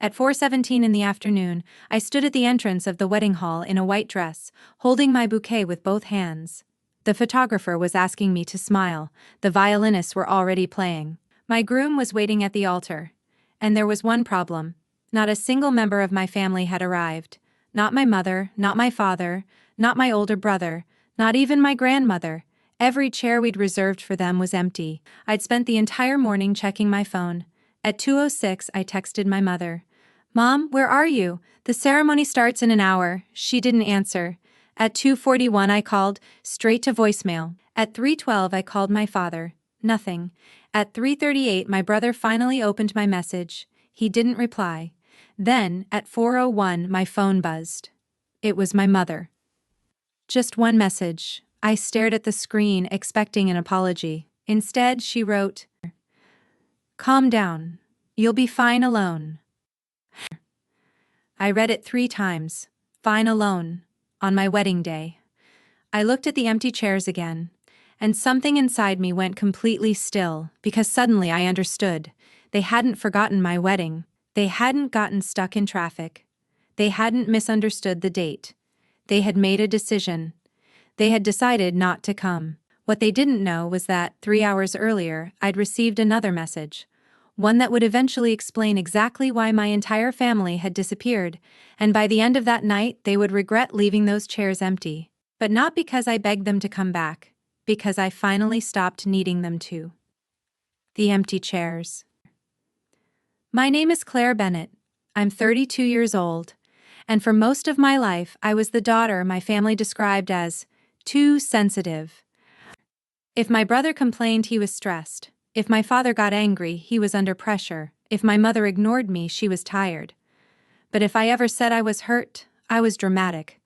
At 4:17 in the afternoon, I stood at the entrance of the wedding hall in a white dress, holding my bouquet with both hands. The photographer was asking me to smile, the violinists were already playing. My groom was waiting at the altar. And there was one problem. Not a single member of my family had arrived. Not my mother, not my father, not my older brother, not even my grandmother. Every chair we'd reserved for them was empty. I'd spent the entire morning checking my phone. At 2:06, I texted my mother. "Mom, where are you? The ceremony starts in an hour." She didn't answer. At 2:41, I called, straight to voicemail. At 3:12, I called my father. Nothing. At 3:38, my brother finally opened my message. He didn't reply. Then, at 4:01, my phone buzzed. It was my mother. Just one message. I stared at the screen, expecting an apology. Instead, she wrote, "Calm down. You'll be fine alone." I read it 3 times. Fine alone. On my wedding day. I looked at the empty chairs again, and something inside me went completely still, because suddenly I understood. They hadn't forgotten my wedding. They hadn't gotten stuck in traffic. They hadn't misunderstood the date. They had made a decision. They had decided not to come. What they didn't know was that, 3 hours earlier, I'd received another message. One that would eventually explain exactly why my entire family had disappeared, and by the end of that night they would regret leaving those chairs empty. But not because I begged them to come back, because I finally stopped needing them to. The empty chairs. My name is Claire Bennett. I'm 32 years old, and for most of my life I was the daughter my family described as too sensitive. If my brother complained, he was stressed. If my father got angry, he was under pressure. If my mother ignored me, she was tired. But if I ever said I was hurt, I was dramatic.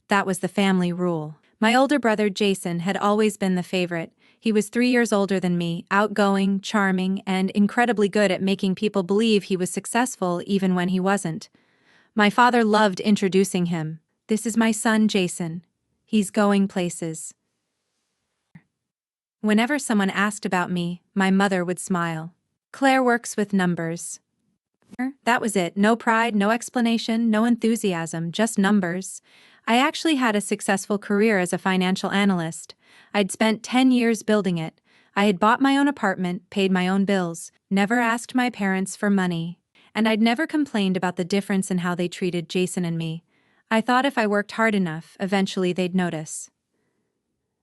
That was the family rule. My older brother Jason had always been the favorite. He was 3 years older than me, outgoing, charming, and incredibly good at making people believe he was successful even when he wasn't. My father loved introducing him. "This is my son Jason. He's going places." Whenever someone asked about me, my mother would smile. "Claire works with numbers." That was it. No pride, no explanation, no enthusiasm, just numbers. I actually had a successful career as a financial analyst. I'd spent 10 years building it. I had bought my own apartment, paid my own bills, never asked my parents for money. And I'd never complained about the difference in how they treated Jason and me. I thought if I worked hard enough, eventually they'd notice.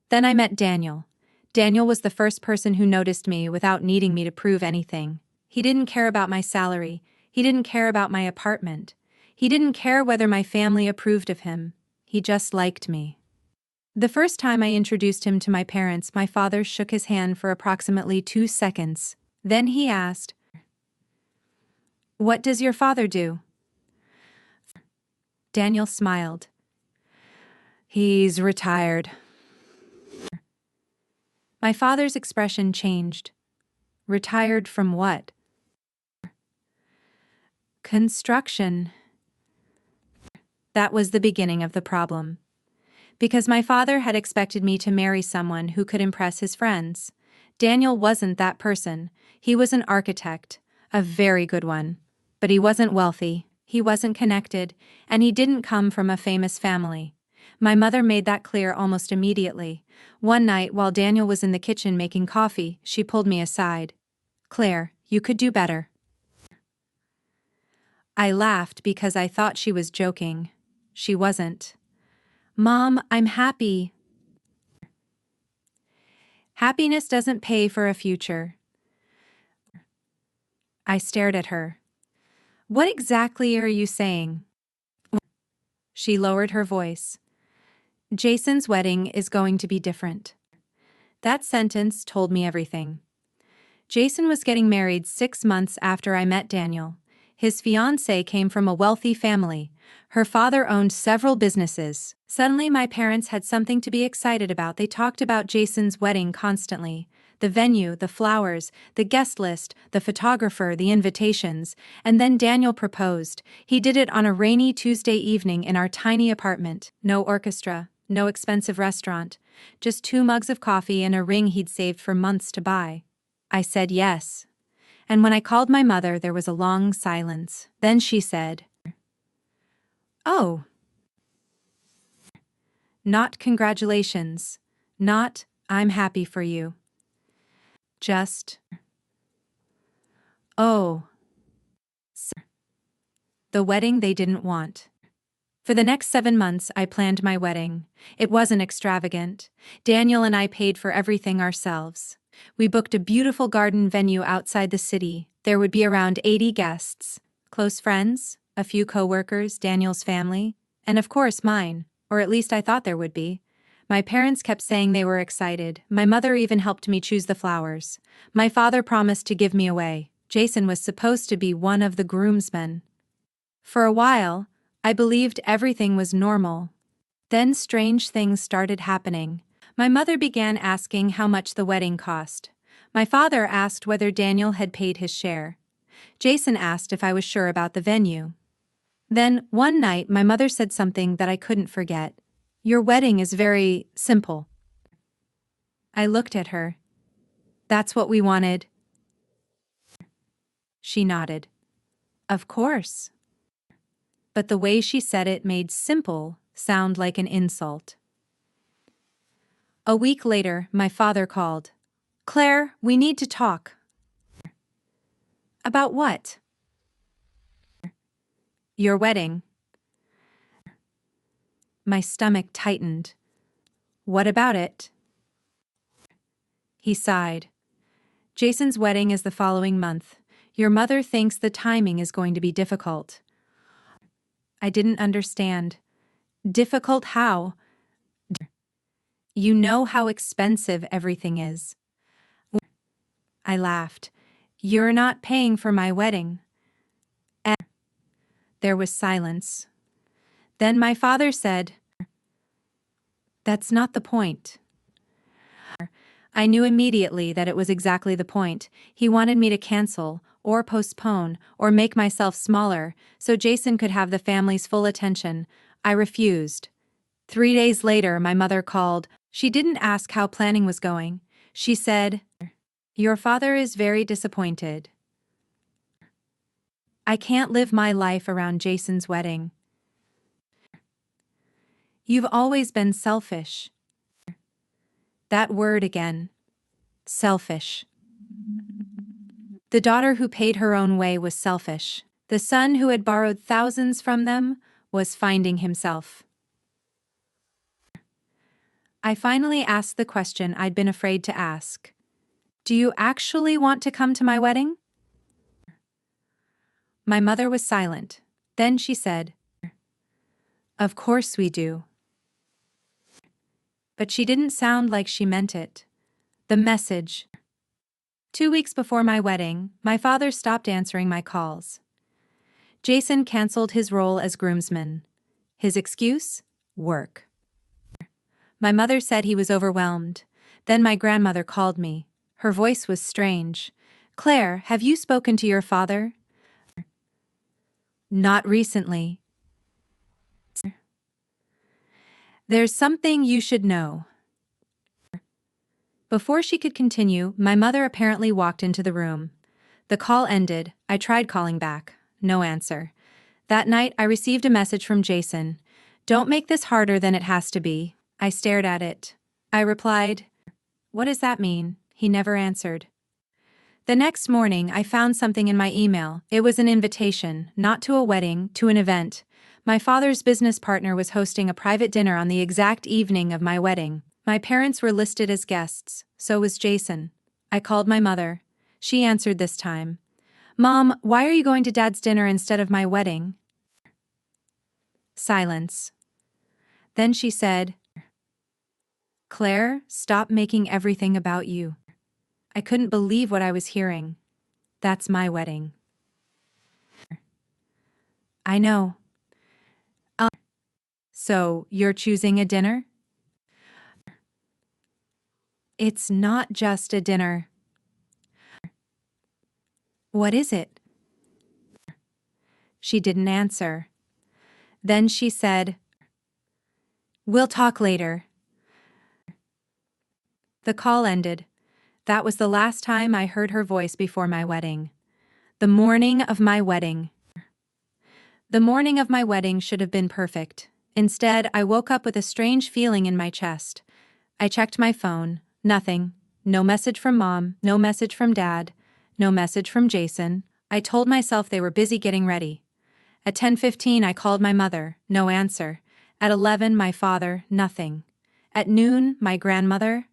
Then I met Daniel. Daniel was the first person who noticed me without needing me to prove anything. He didn't care about my salary. He didn't care about my apartment. He didn't care whether my family approved of him. He just liked me. The first time I introduced him to my parents, my father shook his hand for approximately 2 seconds. Then he asked, "What does your father do?" Daniel smiled. "He's retired." My father's expression changed. "Retired from what?" "Construction." That was the beginning of the problem. Because my father had expected me to marry someone who could impress his friends. Daniel wasn't that person. He was an architect, a very good one. But he wasn't wealthy, he wasn't connected, and he didn't come from a famous family. My mother made that clear almost immediately. One night, while Daniel was in the kitchen making coffee, she pulled me aside. "Claire, you could do better." I laughed because I thought she was joking. She wasn't. "Mom, I'm happy." "Happiness doesn't pay for a future." I stared at her. "What exactly are you saying?" She lowered her voice. "Jason's wedding is going to be different." That sentence told me everything. Jason was getting married 6 months after I met Daniel. His fiancée came from a wealthy family. Her father owned several businesses. Suddenly my parents had something to be excited about. They talked about Jason's wedding constantly. The venue, the flowers, the guest list, the photographer, the invitations. And then Daniel proposed. He did it on a rainy Tuesday evening in our tiny apartment. No orchestra, no expensive restaurant. Just 2 mugs of coffee and a ring he'd saved for months to buy. I said yes. And when I called my mother, there was a long silence. Then she said, "Oh, not congratulations. Not, I'm happy for you. Just, oh, the wedding they didn't want." For the next 7 months, I planned my wedding. It wasn't extravagant. Daniel and I paid for everything ourselves. We booked a beautiful garden venue outside the city. There would be around 80 guests, close friends, a few coworkers, Daniel's family, and of course mine, or at least I thought there would be. My parents kept saying they were excited. My mother even helped me choose the flowers. My father promised to give me away. Jason was supposed to be one of the groomsmen. For a while, I believed everything was normal. Then strange things started happening. My mother began asking how much the wedding cost. My father asked whether Daniel had paid his share. Jason asked if I was sure about the venue. Then, one night, my mother said something that I couldn't forget. "Your wedding is very simple." I looked at her. "That's what we wanted." She nodded. "Of course." But the way she said it made simple sound like an insult. A week later, my father called. "Claire, we need to talk." "About what?" "Your wedding." My stomach tightened. "What about it?" He sighed. "Jason's wedding is the following month. Your mother thinks the timing is going to be difficult." I didn't understand. "Difficult how?" "You know how expensive everything is." I laughed. "You're not paying for my wedding." There was silence. Then my father said, "That's not the point." I knew immediately that it was exactly the point. He wanted me to cancel, or postpone, or make myself smaller, so Jason could have the family's full attention. I refused. 3 days later, my mother called. She didn't ask how planning was going. She said, "Your father is very disappointed. I can't live my life around Jason's wedding. You've always been selfish." That word again. Selfish. The daughter who paid her own way was selfish. The son who had borrowed thousands from them was finding himself. I finally asked the question I'd been afraid to ask. "Do you actually want to come to my wedding?" My mother was silent. Then she said, "Of course we do." But she didn't sound like she meant it. The message. 2 weeks before my wedding, my father stopped answering my calls. Jason canceled his role as groomsman. His excuse? Work. My mother said he was overwhelmed. Then my grandmother called me. Her voice was strange. "Claire, have you spoken to your father?" "Not recently." "There's something you should know." Before she could continue, my mother apparently walked into the room. The call ended. I tried calling back. No answer. That night, I received a message from Jason. "Don't make this harder than it has to be." I stared at it. I replied, "What does that mean?" He never answered. The next morning, I found something in my email. It was an invitation, not to a wedding, to an event. My father's business partner was hosting a private dinner on the exact evening of my wedding. My parents were listed as guests, so was Jason. I called my mother. She answered this time. "Mom, why are you going to Dad's dinner instead of my wedding?" Silence. Then she said, "Claire, stop making everything about you." I couldn't believe what I was hearing. "That's my wedding." "I know." "So, you're choosing a dinner?" "It's not just a dinner." "What is it?" She didn't answer. Then she said, "We'll talk later." The call ended. That was the last time I heard her voice before my wedding. The morning of my wedding. The morning of my wedding should have been perfect. Instead, I woke up with a strange feeling in my chest. I checked my phone. Nothing. No message from Mom, no message from Dad, no message from Jason. I told myself they were busy getting ready. At 10:15 I called my mother, no answer. At 11 my father, nothing. At noon, my grandmother,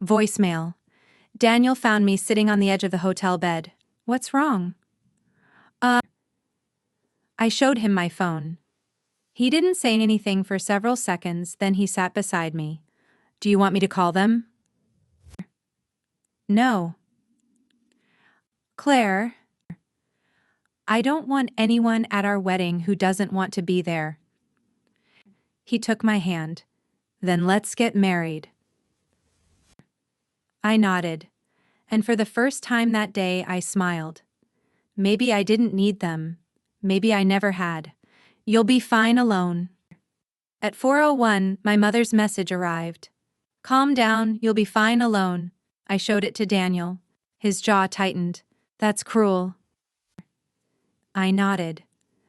voicemail. Daniel found me sitting on the edge of the hotel bed. What's wrong? I showed him my phone. He didn't say anything for several seconds, then he sat beside me. Do you want me to call them? No. Claire, I don't want anyone at our wedding who doesn't want to be there. He took my hand. Then let's get married. I nodded, and for the first time that day I smiled. Maybe I didn't need them. Maybe I never had. You'll be fine alone. At 4:01, my mother's message arrived. Calm down, you'll be fine alone. I showed it to Daniel. His jaw tightened. That's cruel. I nodded,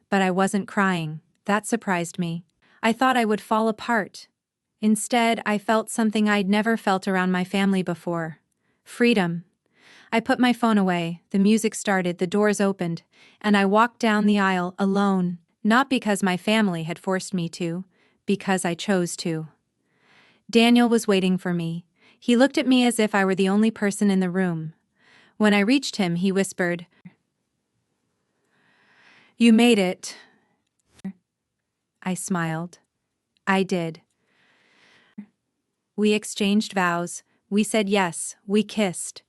but I wasn't crying. That surprised me. I thought I would fall apart. Instead, I felt something I'd never felt around my family before. Freedom. I put my phone away, the music started, the doors opened, and I walked down the aisle alone, not because my family had forced me to, because I chose to. Daniel was waiting for me. He looked at me as if I were the only person in the room. When I reached him, he whispered, "You made it." I smiled. I did. We exchanged vows, we said yes, we kissed.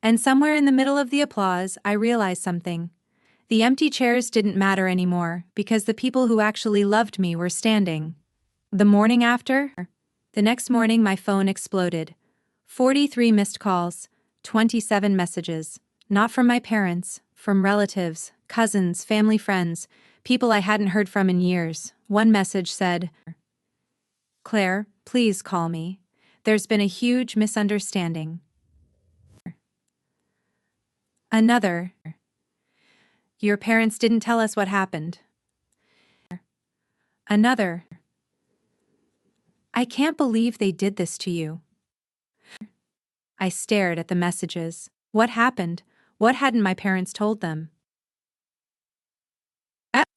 And somewhere in the middle of the applause, I realized something. The empty chairs didn't matter anymore because the people who actually loved me were standing. The morning after? The next morning my phone exploded. 43 missed calls, 27 messages. Not from my parents, from relatives, cousins, family friends, people I hadn't heard from in years. One message said, "Claire, please call me. There's been a huge misunderstanding." Another, "Your parents didn't tell us what happened." Another, "I can't believe they did this to you." I stared at the messages. What happened? What hadn't my parents told them?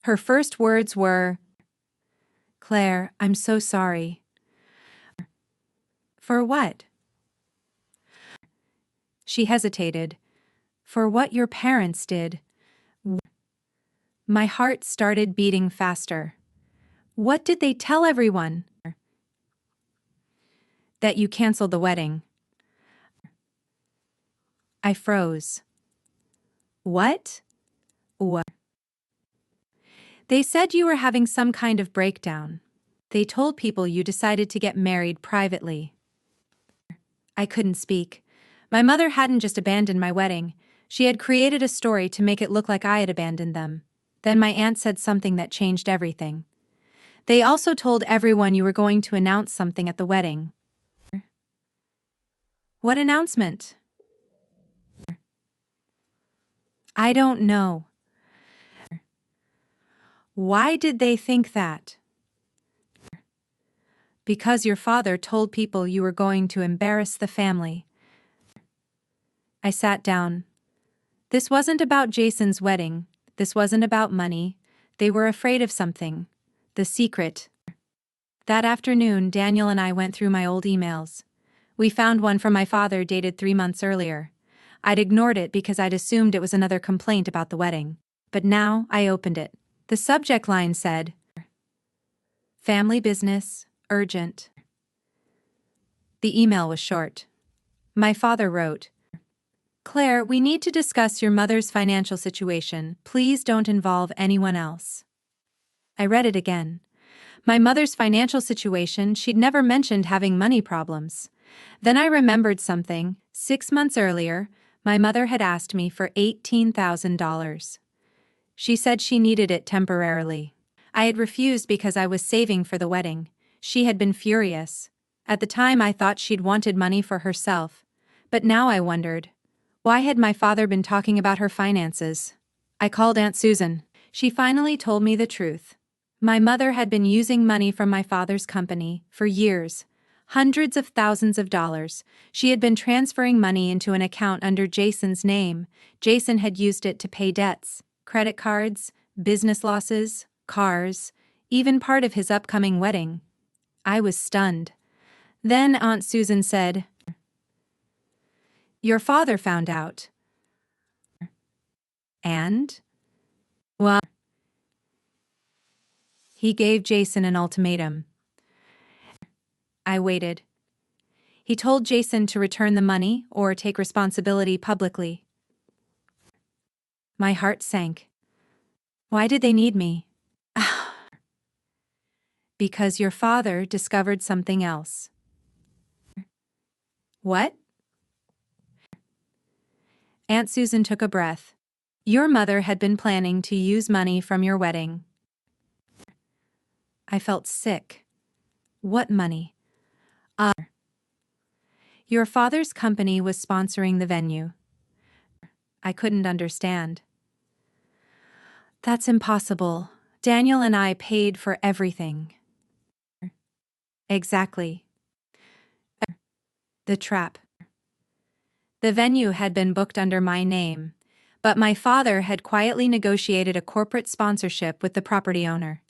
Her first words were, "Claire, I'm so sorry." For what? She hesitated. For what your parents did. My heart started beating faster. What did they tell everyone? That you canceled the wedding. I froze. What? What? They said you were having some kind of breakdown. They told people you decided to get married privately. I couldn't speak. My mother hadn't just abandoned my wedding. She had created a story to make it look like I had abandoned them. Then my aunt said something that changed everything. They also told everyone you were going to announce something at the wedding. What announcement? I don't know. Why did they think that? Because your father told people you were going to embarrass the family. I sat down. This wasn't about Jason's wedding. This wasn't about money. They were afraid of something. The secret. That afternoon, Daniel and I went through my old emails. We found one from my father dated 3 months earlier. I'd ignored it because I'd assumed it was another complaint about the wedding. But now I opened it. The subject line said, "Family business, urgent." The email was short. My father wrote, "Claire, we need to discuss your mother's financial situation. Please don't involve anyone else." I read it again. My mother's financial situation, she'd never mentioned having money problems. Then I remembered something. 6 months earlier, my mother had asked me for $18,000. She said she needed it temporarily. I had refused because I was saving for the wedding. She had been furious. At the time I thought she'd wanted money for herself. But now I wondered, why had my father been talking about her finances? I called Aunt Susan. She finally told me the truth. My mother had been using money from my father's company for years. Hundreds of thousands of dollars. She had been transferring money into an account under Jason's name. Jason had used it to pay debts, credit cards, business losses, cars, even part of his upcoming wedding. I was stunned. Then Aunt Susan said, "Your father found out." And? Well, he gave Jason an ultimatum. I waited. He told Jason to return the money or take responsibility publicly. My heart sank. Why did they need me? Because your father discovered something else. What? Aunt Susan took a breath. Your mother had been planning to use money from your wedding. I felt sick. What money? Your father's company was sponsoring the venue. I couldn't understand. That's impossible. Daniel and I paid for everything. Exactly. The trap. The venue had been booked under my name, but my father had quietly negotiated a corporate sponsorship with the property owner.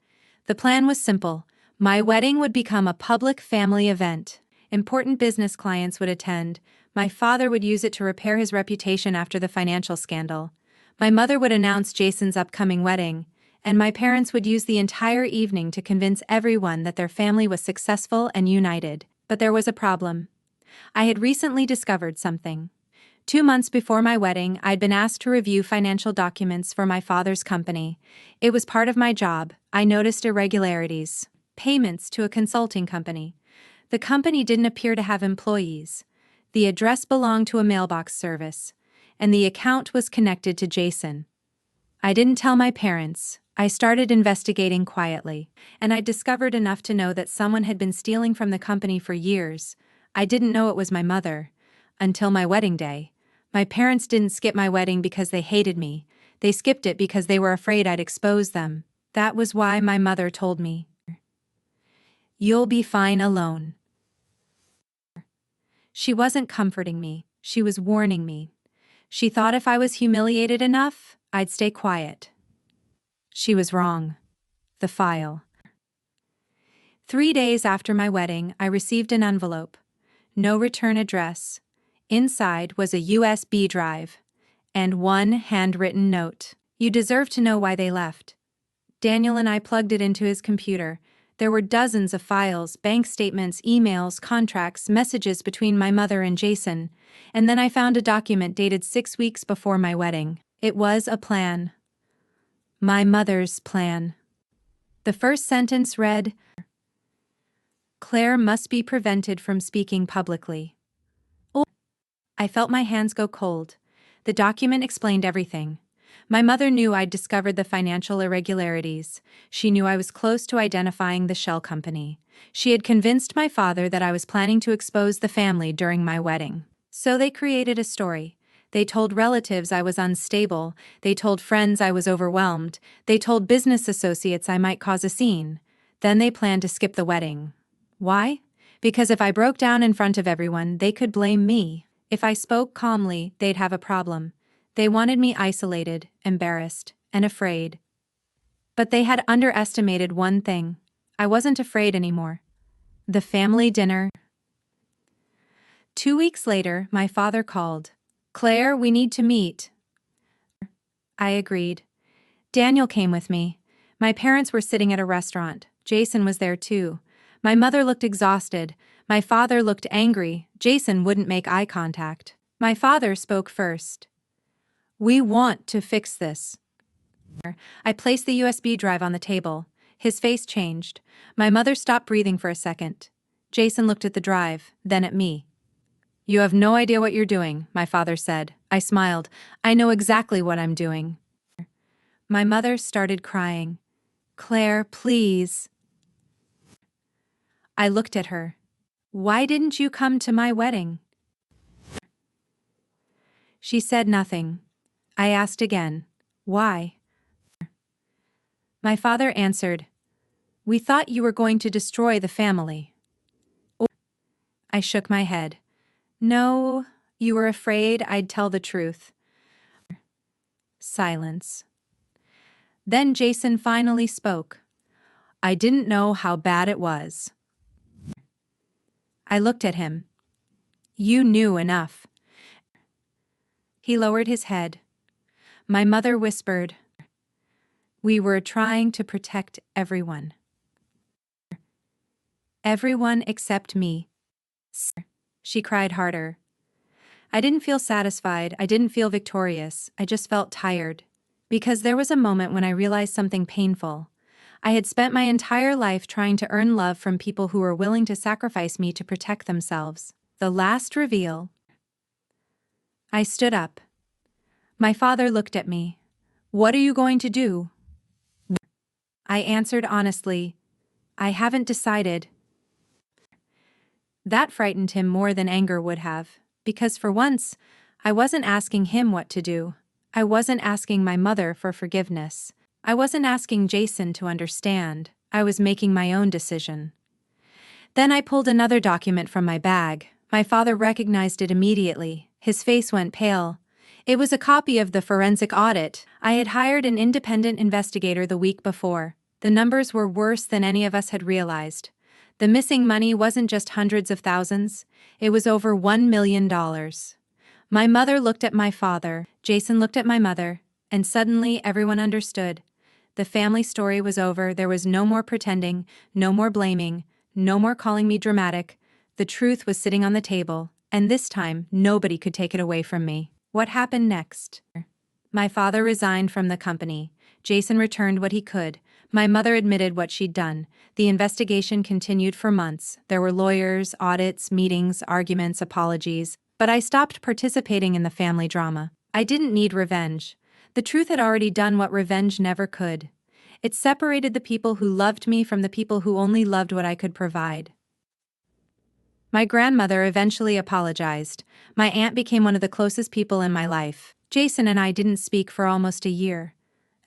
The plan was simple. My wedding would become a public family event. Important business clients would attend. My father would use it to repair his reputation after the financial scandal. My mother would announce Jason's upcoming wedding, and my parents would use the entire evening to convince everyone that their family was successful and united. But there was a problem. I had recently discovered something. 2 months before my wedding, I'd been asked to review financial documents for my father's company. It was part of my job. I noticed irregularities. Payments to a consulting company. The company didn't appear to have employees. The address belonged to a mailbox service, and the account was connected to Jason. I didn't tell my parents. I started investigating quietly, and I discovered enough to know that someone had been stealing from the company for years. I didn't know it was my mother. Until my wedding day. My parents didn't skip my wedding because they hated me. They skipped it because they were afraid I'd expose them. That was why my mother told me, "You'll be fine alone." She wasn't comforting me. She was warning me. She thought if I was humiliated enough, I'd stay quiet. She was wrong. The file. 3 days after my wedding, I received an envelope. No return address. Inside was a USB drive. And one handwritten note. "You deserve to know why they left." Daniel and I plugged it into his computer. There were dozens of files, bank statements, emails, contracts, messages between my mother and Jason. And then I found a document dated 6 weeks before my wedding. It was a plan. My mother's plan. The first sentence read, "Claire must be prevented from speaking publicly." I felt my hands go cold. The document explained everything. My mother knew I'd discovered the financial irregularities. She knew I was close to identifying the shell company. She had convinced my father that I was planning to expose the family during my wedding. So they created a story. They told relatives I was unstable. They told friends I was overwhelmed. They told business associates I might cause a scene. Then they planned to skip the wedding. Why? Because if I broke down in front of everyone, they could blame me. If I spoke calmly, they'd have a problem. They wanted me isolated, embarrassed, and afraid. But they had underestimated one thing. I wasn't afraid anymore. The family dinner. 2 weeks later, my father called. "Claire, we need to meet." I agreed. Daniel came with me. My parents were sitting at a restaurant. Jason was there too. My mother looked exhausted. My father looked angry. Jason wouldn't make eye contact. My father spoke first. "We want to fix this." I placed the USB drive on the table. His face changed. My mother stopped breathing for a second. Jason looked at the drive, then at me. "You have no idea what you're doing," my father said. I smiled. "I know exactly what I'm doing." My mother started crying. "Claire, please." I looked at her. "Why didn't you come to my wedding?" She said nothing. I asked again. Why? My father answered, "We thought you were going to destroy the family." I shook my head. "No, you were afraid I'd tell the truth." Silence. Then Jason finally spoke. "I didn't know how bad it was." I looked at him. "You knew enough." He lowered his head. My mother whispered, "We were trying to protect everyone. Everyone except me." She cried harder. I didn't feel satisfied, I didn't feel victorious, I just felt tired. Because there was a moment when I realized something painful. I had spent my entire life trying to earn love from people who were willing to sacrifice me to protect themselves. The last reveal. I stood up. My father looked at me. "What are you going to do?" I answered honestly, "I haven't decided." That frightened him more than anger would have, because for once, I wasn't asking him what to do. I wasn't asking my mother for forgiveness. I wasn't asking Jason to understand. I was making my own decision. Then I pulled another document from my bag. My father recognized it immediately. His face went pale. It was a copy of the forensic audit. I had hired an independent investigator the week before. The numbers were worse than any of us had realized. The missing money wasn't just hundreds of thousands, it was over $1 million. My mother looked at my father, Jason looked at my mother, and suddenly everyone understood. The family story was over, there was no more pretending, no more blaming, no more calling me dramatic. The truth was sitting on the table, and this time nobody could take it away from me. What happened next? My father resigned from the company. Jason returned what he could. My mother admitted what she'd done. The investigation continued for months. There were lawyers, audits, meetings, arguments, apologies. But I stopped participating in the family drama. I didn't need revenge. The truth had already done what revenge never could. It separated the people who loved me from the people who only loved what I could provide. My grandmother eventually apologized. My aunt became one of the closest people in my life. Jason and I didn't speak for almost a year.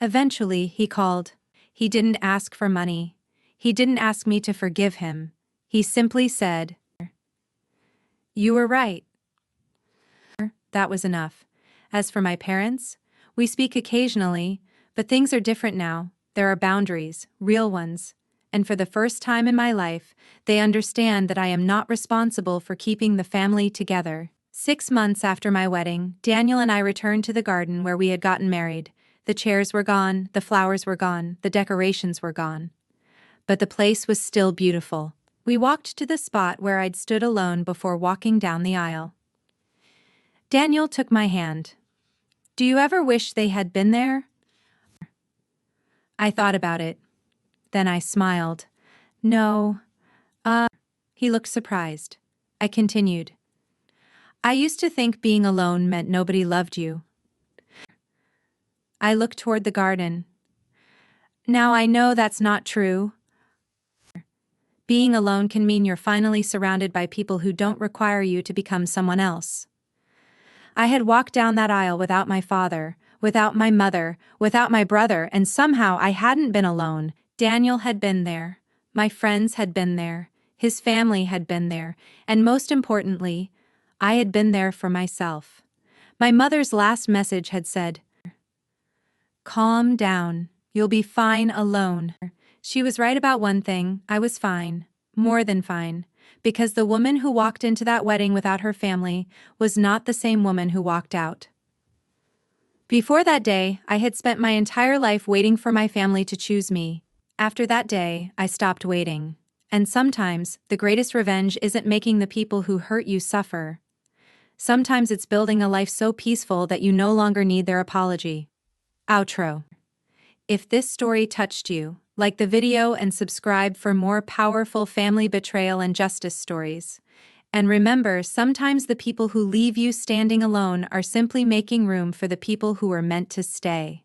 Eventually, he called. He didn't ask for money. He didn't ask me to forgive him. He simply said, "You were right." That was enough. As for my parents, we speak occasionally, but things are different now. There are boundaries, real ones. And for the first time in my life, they understand that I am not responsible for keeping the family together. 6 months after my wedding, Daniel and I returned to the garden where we had gotten married. The chairs were gone, the flowers were gone, the decorations were gone. But the place was still beautiful. We walked to the spot where I'd stood alone before walking down the aisle. Daniel took my hand. "Do you ever wish they had been there?" I thought about it. Then I smiled. "No. He looked surprised. I continued. "I used to think being alone meant nobody loved you." I looked toward the garden. "Now I know that's not true. Being alone can mean you're finally surrounded by people who don't require you to become someone else." I had walked down that aisle without my father, without my mother, without my brother, and somehow I hadn't been alone. Daniel had been there. My friends had been there. His family had been there. And most importantly, I had been there for myself. My mother's last message had said, "Calm down. You'll be fine alone." She was right about one thing. I was fine. More than fine. Because the woman who walked into that wedding without her family was not the same woman who walked out. Before that day, I had spent my entire life waiting for my family to choose me. After that day, I stopped waiting. And sometimes, the greatest revenge isn't making the people who hurt you suffer. Sometimes it's building a life so peaceful that you no longer need their apology. Outro. If this story touched you, like the video and subscribe for more powerful family betrayal and justice stories. And remember, sometimes the people who leave you standing alone are simply making room for the people who were meant to stay.